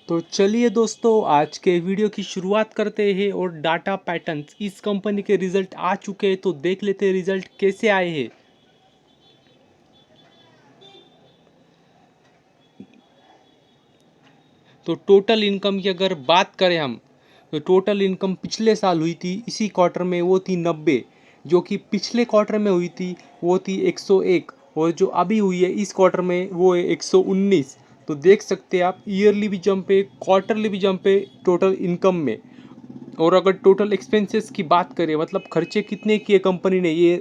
तो चलिए दोस्तों, आज के वीडियो की शुरुआत करते हैं। और डाटा पैटर्न्स इस कंपनी के रिजल्ट आ चुके हैं, तो देख लेते हैं रिजल्ट कैसे आए हैं। तो टोटल इनकम की अगर बात करें हम, तो टोटल इनकम पिछले साल हुई थी इसी क्वार्टर में, वो थी 90। जो कि पिछले क्वार्टर में हुई थी वो थी 101। और जो अभी हुई है इस क्वार्टर में वो है 119। तो देख सकते हैं आप, ईयरली भी जंप है, क्वार्टरली भी जंप है टोटल इनकम में। और अगर टोटल एक्सपेंसेस की बात करें, मतलब खर्चे कितने किए कंपनी ने ये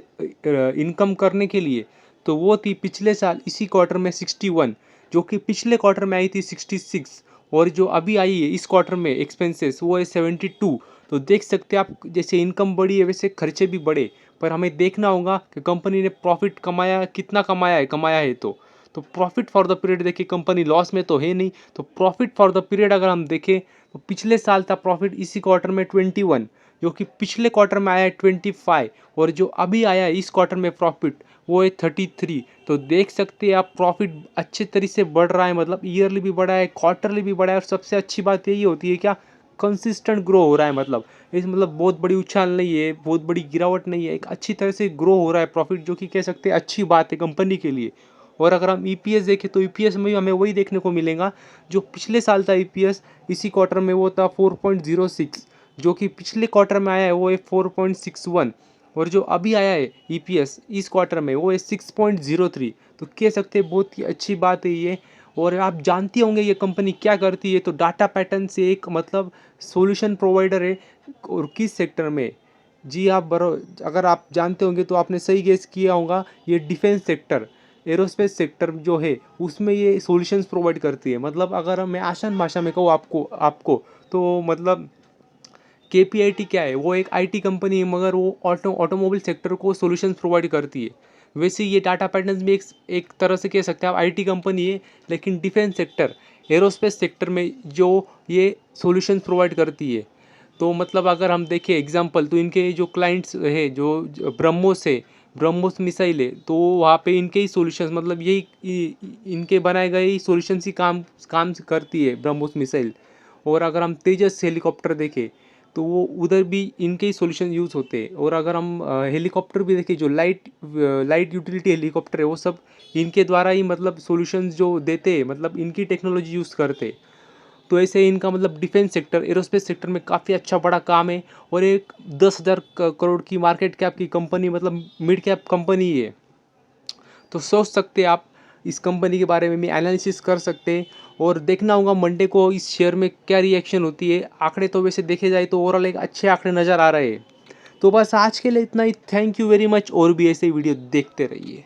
इनकम करने के लिए, तो वो थी पिछले साल इसी क्वार्टर में 61। जो कि पिछले क्वार्टर में आई थी 66। और जो अभी आई है इस क्वार्टर में एक्सपेंसेस वो है 72। तो देख सकते हैं आप, जैसे इनकम बढ़ी है वैसे खर्चे भी बढ़े। पर हमें देखना होगा कि कंपनी ने प्रॉफिट कमाया, कितना कमाया है तो प्रॉफिट फॉर द पीरियड देखिए, कंपनी लॉस में तो है नहीं। तो प्रॉफिट फॉर द पीरियड अगर हम देखें, तो पिछले साल था प्रॉफिट इसी क्वार्टर में 21, जो कि पिछले क्वार्टर में आया है 25। और जो अभी आया है इस क्वार्टर में प्रॉफिट वो है 33। तो देख सकते हैं आप, प्रॉफिट अच्छे तरीके से बढ़ रहा है, मतलब ईयरली भी बढ़ा है, क्वार्टरली भी बढ़ा है। और सबसे अच्छी बात यही होती है क्या, कंसिस्टेंट ग्रो हो रहा है। मतलब इस मतलब बहुत बड़ी उछाल नहीं है, बहुत बड़ी गिरावट नहीं है, एक अच्छी तरह से ग्रो हो रहा है प्रॉफिट, जो कि कह सकते हैं अच्छी बात है कंपनी के लिए। और अगर हम ईपीएस देखें, तो ईपीएस में भी हमें वही देखने को मिलेगा जो पिछले साल था ईपीएस इसी क्वार्टर में, वो था 4.06। जो कि पिछले क्वार्टर में आया है वो है 4.61। और जो अभी आया है ईपीएस इस क्वार्टर में वो है 6.03। तो कह सकते हैं बहुत ही अच्छी बात है ये। और आप जानते होंगे ये कंपनी क्या करती है, तो डाटा पैटर्न से एक मतलब सॉल्यूशन प्रोवाइडर है। और किस सेक्टर में, जी आप अगर आप जानते होंगे तो आपने सही गेस किया होगा, ये डिफेंस सेक्टर, एरोस्पेस सेक्टर जो है उसमें ये सॉल्यूशंस प्रोवाइड करती है। मतलब अगर मैं आसान भाषा में कहूँ आपको आपको तो मतलब केपीआईटी क्या है, वो एक आईटी कंपनी है, मगर वो ऑटोमोबाइल सेक्टर को सॉल्यूशंस प्रोवाइड करती है। वैसे ये टाटा पैटर्न्स भी एक तरह से कह सकते हैं आप आईटी कंपनी है, लेकिन डिफेंस सेक्टर, एरोस्पेस सेक्टर में जो ये सॉल्यूशंस प्रोवाइड करती है। तो मतलब अगर हम देखें एग्जांपल, तो इनके जो क्लाइंट्स है, जो ब्रह्मोस है, ब्रह्मोस मिसाइल है, तो वहाँ पे इनके ही सॉल्यूशंस, मतलब इनके बनाए गए ही सॉल्यूशंस ही काम काम करती है ब्रह्मोस मिसाइल। और अगर हम तेजस हेलीकॉप्टर देखें, तो वो उधर भी इनके ही सॉल्यूशन यूज़ होते हैं। और अगर हम हेलीकॉप्टर भी देखें, जो लाइट यूटिलिटी हेलीकॉप्टर है, वो सब इनके द्वारा ही मतलब सॉल्यूशंस जो देते हैं, मतलब इनकी टेक्नोलॉजी यूज़ करते हैं। तो ऐसे इनका मतलब डिफेंस सेक्टर, एरोस्पेस सेक्टर में काफ़ी अच्छा बड़ा काम है। और एक 10,000 करोड़ की मार्केट कैप की कंपनी, मतलब मिड कैप कंपनी है। तो सोच सकते हैं आप, इस कंपनी के बारे में भी एनालिसिस कर सकते हैं। और देखना होगा मंडे को इस शेयर में क्या रिएक्शन होती है। आंकड़े तो वैसे देखे जाए तो ओवरऑल एक अच्छे आंकड़े नज़र आ रहे हैं। तो बस आज के लिए इतना ही। Thank you very much. और भी ऐसे वीडियो देखते रहिए।